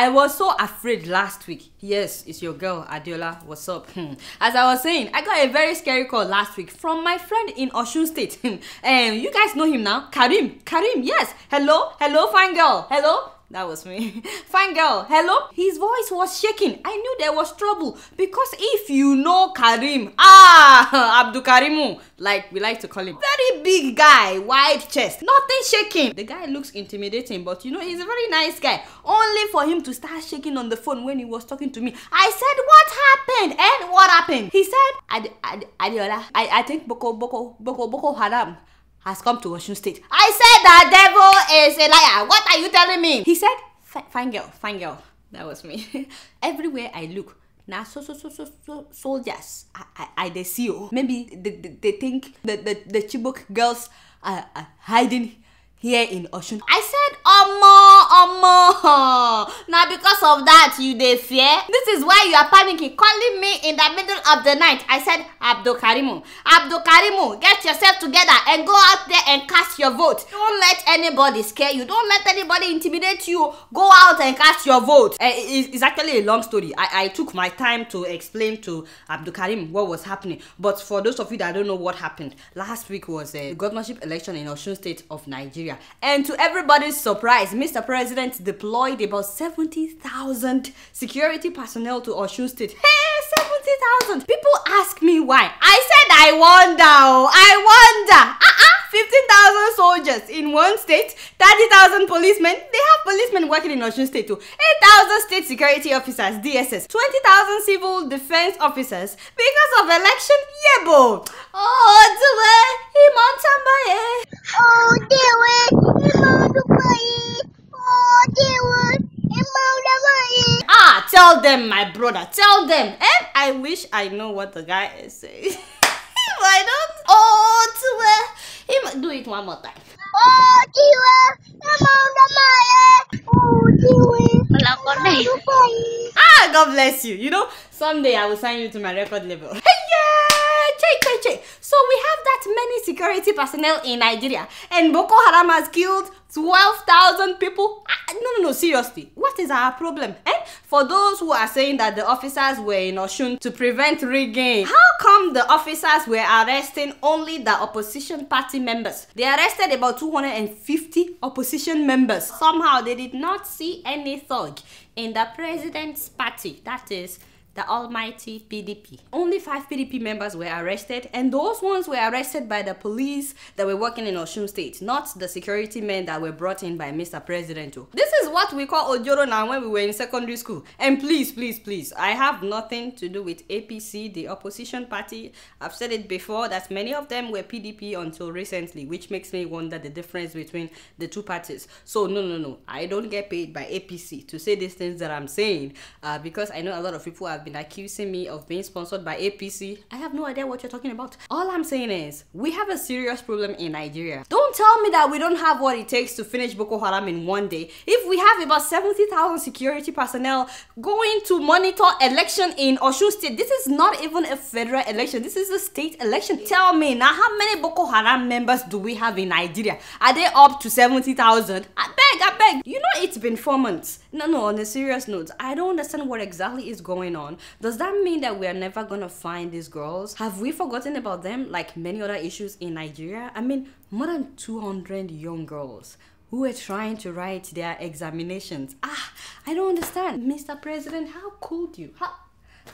I was so afraid last week. Yes, it's your girl, Adeola. What's up? As I was saying, I got a very scary call last week from my friend in Osun State. You guys know him now. Karim, yes. Hello, fine girl. Hello. That was me. Fine girl, hello? His voice was shaking. I knew there was trouble because if you know Karim, Abdul Karimu, like we like to call him, very big guy, wide chest, nothing shaking. The guy looks intimidating, but you know, he's a very nice guy. Only for him to start shaking on the phone when he was talking to me. I said, what happened? And what happened? He said, Adeola, I think Boko Haram has come to Osun State. I said that devil is a liar. What are you telling me? He said, fine girl. That was me. Everywhere I look, now soldiers, they see you. Maybe they think that the Chibok girls are hiding here in Osun. I said, now because of that you dey fear? This is why you are panicking, calling me in the middle of the night. I said, Abdul Karimu, get yourself together and go out there and cast your vote. Don't let anybody scare you. Don't let anybody intimidate you. Go out and cast your vote. It's actually a long story. I took my time to explain to Abdul Karim what was happening. But for those of you that don't know what happened, last week was a governorship election in Osun State of Nigeria. And to everybody's surprise, Mr. President deployed about 70,000 security personnel to Osun State. Hey, 70,000! People ask me why. I said I wonder. 15,000 soldiers in one state, 30,000 policemen. They have policemen working in Osun State too. 8,000 state security officers, DSS. 20,000 civil defense officers because of election. Yebo. Tell them, my brother. Tell them. And I wish I know what the guy is saying. If I don't, do it one more time. God bless you. You know, someday I will sign you to my record label. Hey, yeah, check. So we have that many security personnel in Nigeria, and Boko Haram has killed 12,000 people. No, seriously. What is our problem? For those who are saying that the officers were in Osun to prevent rigging, how come the officers were arresting only the opposition party members? They arrested about 250 opposition members. Somehow they did not see any thug in the president's party, that is the almighty PDP. Only 5 PDP members were arrested, and those ones were arrested by the police that were working in Osun State, not the security men that were brought in by Mr. President. This is what we call Ojoro now when we were in secondary school. And please, I have nothing to do with APC, the opposition party. I've said it before that many of them were PDP until recently, which makes me wonder the difference between the two parties. So no, I don't get paid by APC to say these things that I'm saying, because I know a lot of people have been accusing me of being sponsored by APC. I have no idea what you're talking about. All I'm saying is we have a serious problem in Nigeria. Don't tell me that we don't have what it takes to finish Boko Haram in one day. If we have about 70,000 security personnel going to monitor election in Osun State, this is not even a federal election. This is a state election. Tell me now, how many Boko Haram members do we have in Nigeria? Are they up to 70,000? I beg. You know, it's been 4 months. No, on a serious note, I don't understand what exactly is going on. Does that mean that we are never gonna find these girls? Have we forgotten about them like many other issues in Nigeria? I mean, more than 200 young girls who were trying to write their examinations. I don't understand. Mr. President, how could you?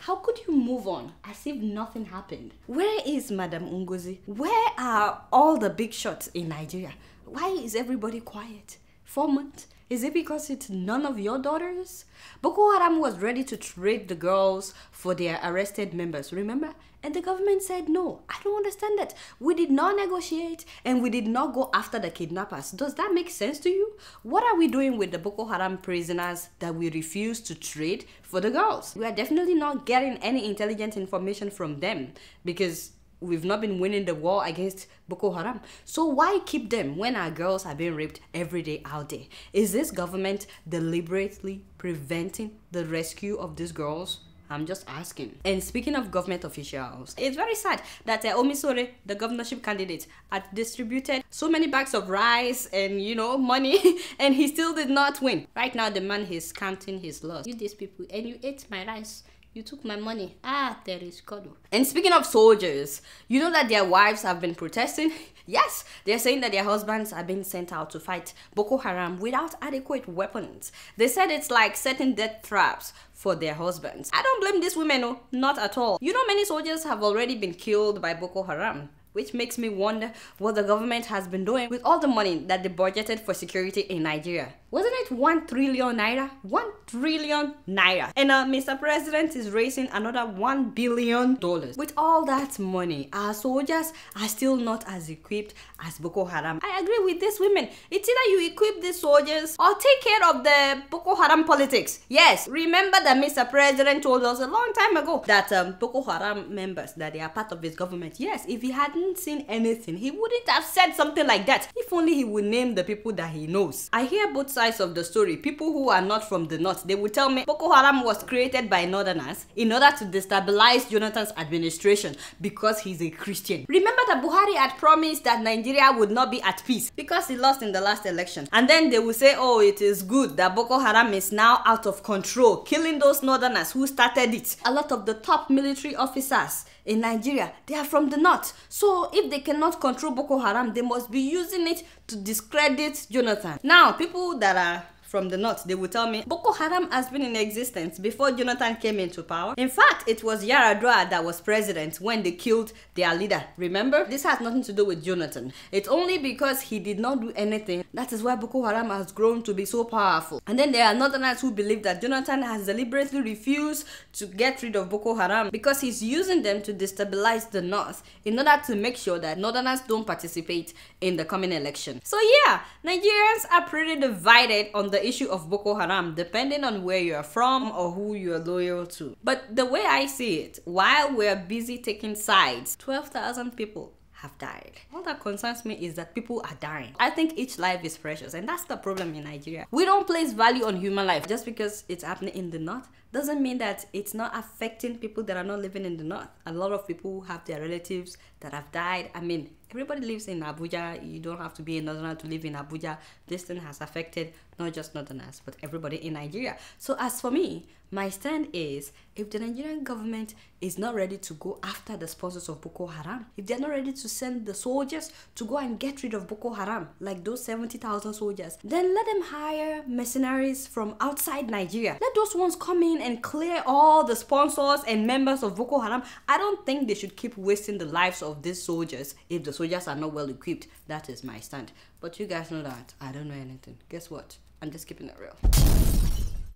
How could you move on as if nothing happened? Where is Madam Ngozi? Where are all the big shots in Nigeria? Why is everybody quiet? 4 months? Is it because it's none of your daughters? Boko Haram was ready to trade the girls for their arrested members, remember? And the government said no. I don't understand that. We did not negotiate and we did not go after the kidnappers. Does that make sense to you? What are we doing with the Boko Haram prisoners that we refuse to trade for the girls? We are definitely not getting any intelligent information from them because we've not been winning the war against Boko Haram. So why keep them when our girls are being raped every day out there? Is this government deliberately preventing the rescue of these girls? I'm just asking. And speaking of government officials, it's very sad that Omisore, the governorship candidate, had distributed so many bags of rice and, you know, money, and he still did not win. Right now, the man is counting his loss. You these people, and you ate my rice. You took my money. Ah, there is God. And speaking of soldiers, you know that their wives have been protesting? Yes, they're saying that their husbands are being sent out to fight Boko Haram without adequate weapons. They said it's like setting death traps for their husbands. I don't blame these women, no, not at all. You know, many soldiers have already been killed by Boko Haram, which makes me wonder what the government has been doing with all the money that they budgeted for security in Nigeria. Wasn't it 1 trillion naira? 1 trillion naira. And Mr. President is raising another $1 billion. With all that money, our soldiers are still not as equipped as Boko Haram. I agree with these women. It's either you equip these soldiers or take care of the Boko Haram politics. Yes, remember that Mr. President told us a long time ago that Boko Haram members, that they are part of his government. Yes, if he hadn't seen anything, he wouldn't have said something like that. If only he would name the people that he knows. I hear both sides of the story. People who are not from the north, they would tell me Boko Haram was created by northerners in order to destabilize Jonathan's administration because he's a Christian. Remember that Buhari had promised that Nigeria would not be at peace because he lost in the last election. And then they will say, oh, it is good that Boko Haram is now out of control, killing those northerners who started it. A lot of the top military officers in Nigeria, they are from the north. So if they cannot control Boko Haram, they must be using it to discredit Jonathan. Now, people that are from the north, they will tell me Boko Haram has been in existence before Jonathan came into power. In fact, it was Yaradua that was president when they killed their leader. Remember? This has nothing to do with Jonathan. It's only because he did not do anything. That is why Boko Haram has grown to be so powerful. And then there are northerners who believe that Jonathan has deliberately refused to get rid of Boko Haram because he's using them to destabilize the north in order to make sure that northerners don't participate in the coming election. So yeah, Nigerians are pretty divided on the issue of Boko Haram, depending on where you are from or who you are loyal to. But the way I see it, while we're busy taking sides, 12,000 people have died. All that concerns me is that people are dying. I think each life is precious, and that's the problem in Nigeria. We don't place value on human life. Just because it's happening in the north doesn't mean that it's not affecting people that are not living in the north. A lot of people have their relatives that have died. I mean, everybody lives in Abuja. You don't have to be a northerner to live in Abuja. This thing has affected not just northerners, but everybody in Nigeria. So as for me, my stand is, if the Nigerian government is not ready to go after the sponsors of Boko Haram, if they're not ready to send the soldiers to go and get rid of Boko Haram, like those 70,000 soldiers, then let them hire mercenaries from outside Nigeria. Let those ones come in and clear all the sponsors and members of Boko Haram. I don't think they should keep wasting the lives of these soldiers if the soldiers are not well equipped. That is my stand. But you guys know that I don't know anything. Guess what? I'm just keeping it real.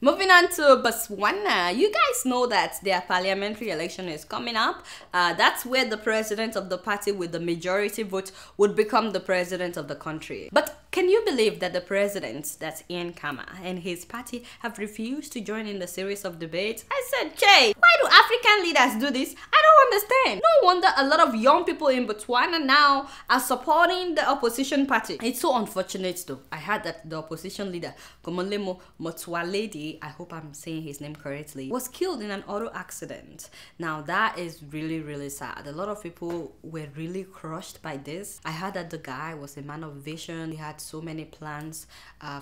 Moving on to Botswana, you guys know that their parliamentary election is coming up. That's where the president of the party with the majority vote would become the president of the country. But can you believe that the president, that's Ian Khama, and his party have refused to join in the series of debates? I said, Jay, why do African leaders do this? I don't understand. No wonder a lot of young people in Botswana now are supporting the opposition party. It's so unfortunate though. I heard that the opposition leader, Komolemo Motsoaledi, I hope I'm saying his name correctly, was killed in an auto accident. Now that is really, really sad. A lot of people were really crushed by this. I heard that the guy was a man of vision. He had so many plans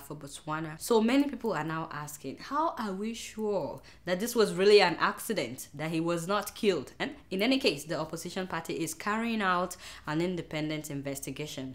for Botswana. So many people are now asking, how are we sure that this was really an accident, that he was not killed? And in any case, the opposition party is carrying out an independent investigation.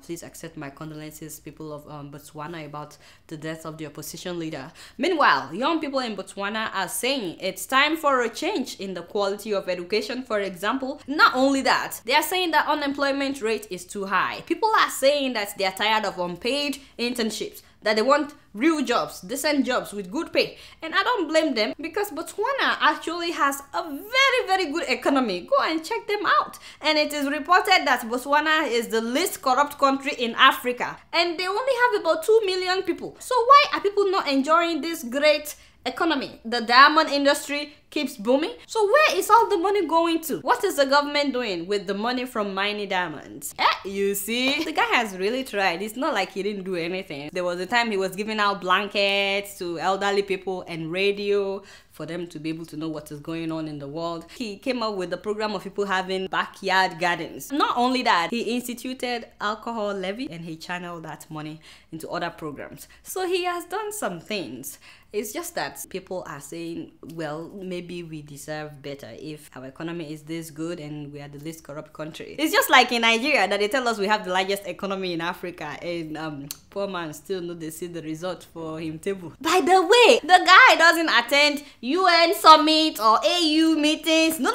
Please accept my condolences, people of Botswana, about the death of the opposition leader. Meanwhile, young people in Botswana are saying it's time for a change in the quality of education, for example. Not only that, they are saying that unemployment rate is too high. People are saying that they are tired of unpaid internships, that they want real jobs, decent jobs with good pay. And I don't blame them, because Botswana actually has a very, very good economy. Go and check them out. And it is reported that Botswana is the least corrupt country in Africa. And they only have about 2 million people. So why are people not enjoying this great economy? The diamond industry keeps booming. So where is all the money going to? What is the government doing with the money from mining diamonds? You see, the guy has really tried. It's not like he didn't do anything. There was a time he was giving out blankets to elderly people and radio for them to be able to know what is going on in the world. He came up with the program of people having backyard gardens. Not only that, he instituted alcohol levy and he channeled that money into other programs. So he has done some things. It's just that people are saying, well, maybe we deserve better if our economy is this good and we are the least corrupt country. It's just like in Nigeria that they tell us we have the largest economy in Africa, and poor man still know they see the result for him table. By the way, the guy doesn't attend UN summit or AU meetings. No.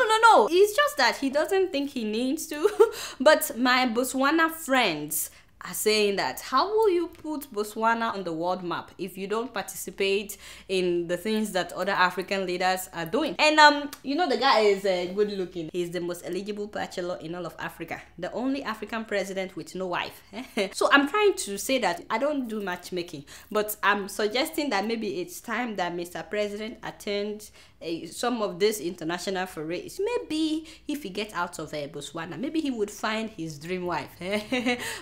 It's just that he doesn't think he needs to. But my Botswana friends are saying that how will you put Botswana on the world map if you don't participate in the things that other African leaders are doing? And you know, the guy is good looking. He's the most eligible bachelor in all of Africa, the only African president with no wife. So I'm trying to say that I don't do matchmaking, but I'm suggesting that maybe it's time that Mr. President attend some of this international forays. Maybe if he gets out of Botswana, maybe he would find his dream wife.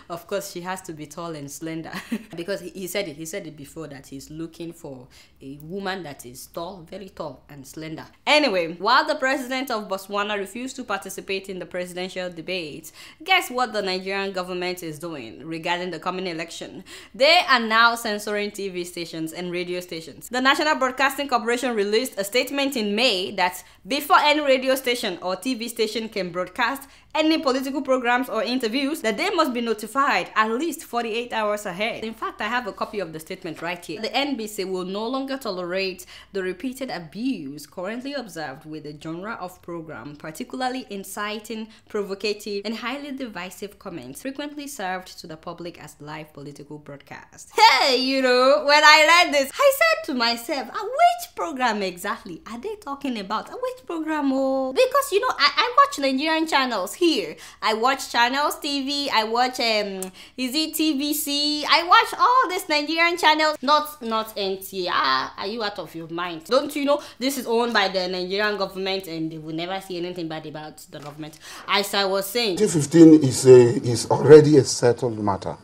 Of course, she has to be tall and slender. Because he said it before that he's looking for a woman that is tall, very tall and slender. Anyway, while the president of Botswana refused to participate in the presidential debate, guess what the Nigerian government is doing regarding the coming election? They are now censoring TV stations and radio stations. The National Broadcasting Corporation released a statement in May that before any radio station or TV station can broadcast any political programs or interviews, that they must be notified at least 48 hours ahead. In fact, I have a copy of the statement right here. The NBC will no longer tolerate the repeated abuse currently observed with the genre of program, particularly inciting, provocative, and highly divisive comments frequently served to the public as live political broadcasts. Hey, you know, when I read this, I said to myself, which program exactly are they talking about? Which program? Oh, because you know, I watch Nigerian channels here. I watch Channels TV, I watch is it TVC? I watch all these Nigerian channels, not NTA. Are you out of your mind? Don't you know this is owned by the Nigerian government and they will never see anything bad about the government? As I was saying, 2015 is already a settled matter.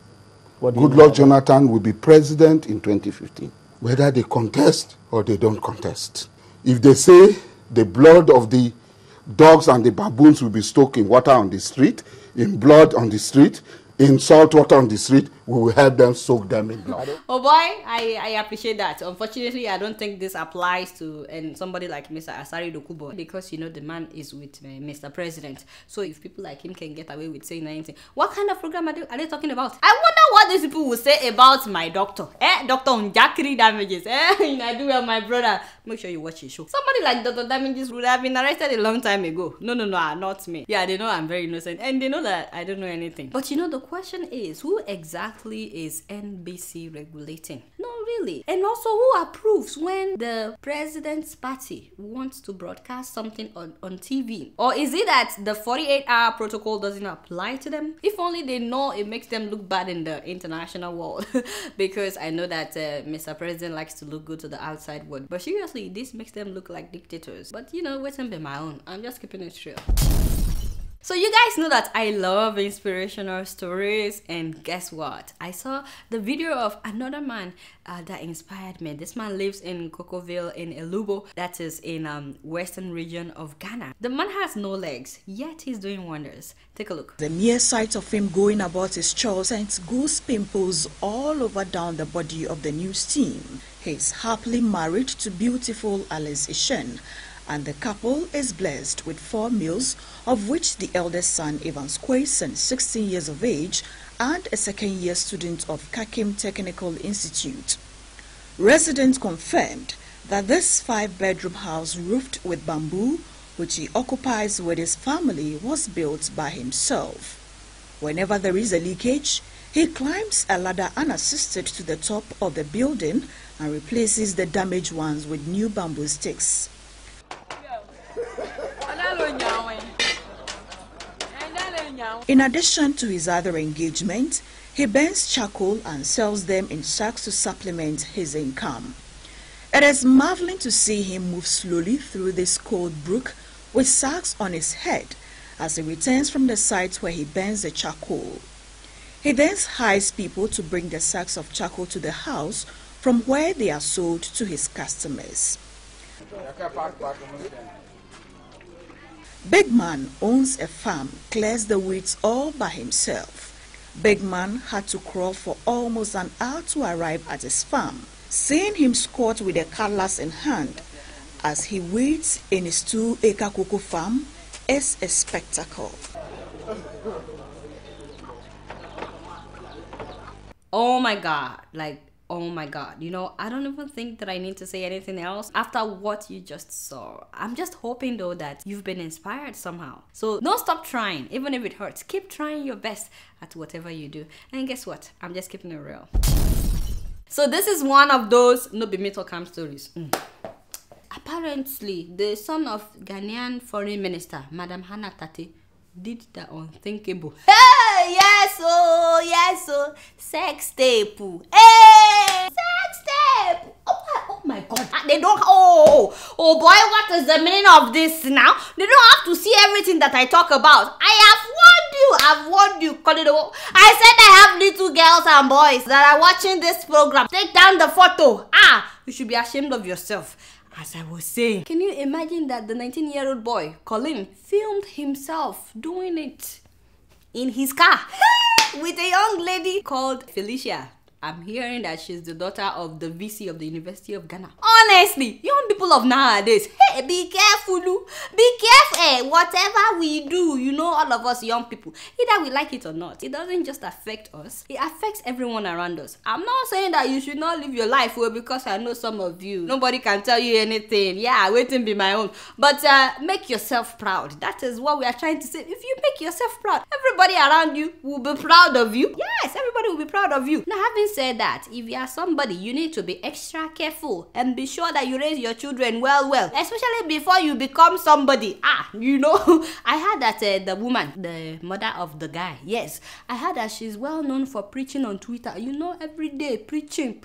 Goodluck Jonathan will be president in 2015, whether they contest or they don't contest. If they say the blood of the dogs and the baboons will be stoked in water on the street, in blood on the street, in salt water on the street, we will help them soak them in blood. Oh boy, I appreciate that. Unfortunately, I don't think this applies to somebody like Mr. Asari Dokubo, because you know the man is with Mr. President. So if people like him can get away with saying anything, what kind of program are they talking about? I wonder what these people will say about my doctor. Doctor Njakiri Damages. I do well, my brother. Make sure you watch his show. Somebody like Dr. Damages would have been arrested a long time ago. No, not me. Yeah, they know I'm very innocent and they know that I don't know anything. But you know, the question is, who exactly is NBC regulating? No, really. And also, who approves when the president's party wants to broadcast something on TV? Or is it that the 48-hour protocol doesn't apply to them? If only they know it makes them look bad in the international world. Because I know that Mr. President likes to look good to the outside world. But seriously, this makes them look like dictators. But you know, wait and be my own. I'm just keeping it real. So you guys know that I love inspirational stories, and guess what? I saw the video of another man that inspired me. This man lives in Cocoville in Elubo, that is in western region of Ghana. The man has no legs, yet he's doing wonders. Take a look. The mere sight of him going about his chores sends goose pimples all over down the body of the news team. He's happily married to beautiful Alice Ishen, and the couple is blessed with 4 males, of which the eldest son, Evans Quayson, 16 years of age, and a second-year student of Kakim Technical Institute. Residents confirmed that this 5-bedroom house roofed with bamboo, which he occupies with his family, was built by himself. Whenever there is a leakage, he climbs a ladder unassisted to the top of the building and replaces the damaged ones with new bamboo sticks. In addition to his other engagements, he burns charcoal and sells them in sacks to supplement his income. It is marveling to see him move slowly through this cold brook with sacks on his head as he returns from the site where he burns the charcoal. He then hires people to bring the sacks of charcoal to the house from where they are sold to his customers. Big Man owns a farm, clears the weeds all by himself. Big Man had to crawl for almost an hour to arrive at his farm. Seeing him squat with a cutlass in hand as he weeds in his 2-acre cocoa farm is a spectacle. Oh my God, like, oh my God, you know, I don't even think that I need to say anything else after what you just saw. I'm just hoping though that you've been inspired somehow. So don't stop trying, even if it hurts. Keep trying your best at whatever you do. And guess what? I'm just keeping it real. So this is one of those no be me talk am stories. Apparently, the son of Ghanaian foreign minister, Madam Hannah Tate, did the unthinkable. Hey, yes, oh, sex tape. Hey, sex tape. Oh my God, they don't. Oh boy, what is the meaning of this now? They don't have to see everything that I talk about. I've warned you, Kolido. I said I have little girls and boys that are watching this program. Take down the photo. You should be ashamed of yourself. As I was saying, can you imagine that the 19-year-old boy, Colin, filmed himself doing it in his car with a young lady called Felicia? I'm hearing that she's the daughter of the VC of the University of Ghana. Honestly, young people of nowadays, hey, be careful, be careful. Hey, whatever we do, you know, all of us young people, either we like it or not, it doesn't just affect us, it affects everyone around us. I'm not saying that you should not live your life well, because I know some of you, nobody can tell you anything. Yeah, waiting be my own. But make yourself proud. That is what we are trying to say. If you make yourself proud, everybody around you will be proud of you. Yes, everybody will be proud of you. Now, having said that, if you are somebody, you need to be extra careful and be sure that you raise your children well, especially before you become somebody. You know, I heard that the woman, the mother of the guy, yes, I heard that she's well known for preaching on Twitter, you know, every day preaching.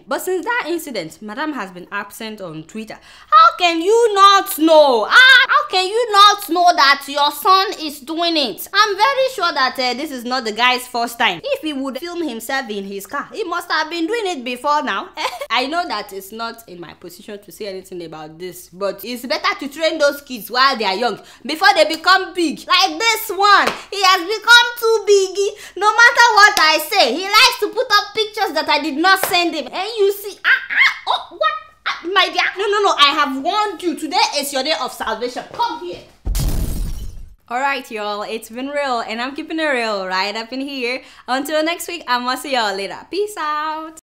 But since that incident, Madam has been absent on Twitter. How can you not know? How can you not know that your son is doing it? I'm very sure that this is not the guy's first time. If he would film himself in his car, he must have been doing it before now. I know that it's not in my position to say anything about this, but it's better to train those kids while they are young before they become big. Like this one, he has become too big. No matter what I say, he likes to put up pictures that I did not send him. And you see, oh, what? My dear, no, I have warned you. Today is your day of salvation. Come here. Alright, y'all, it's been real, and I'm keeping it real right up in here. Until next week, I'ma see y'all later. Peace out.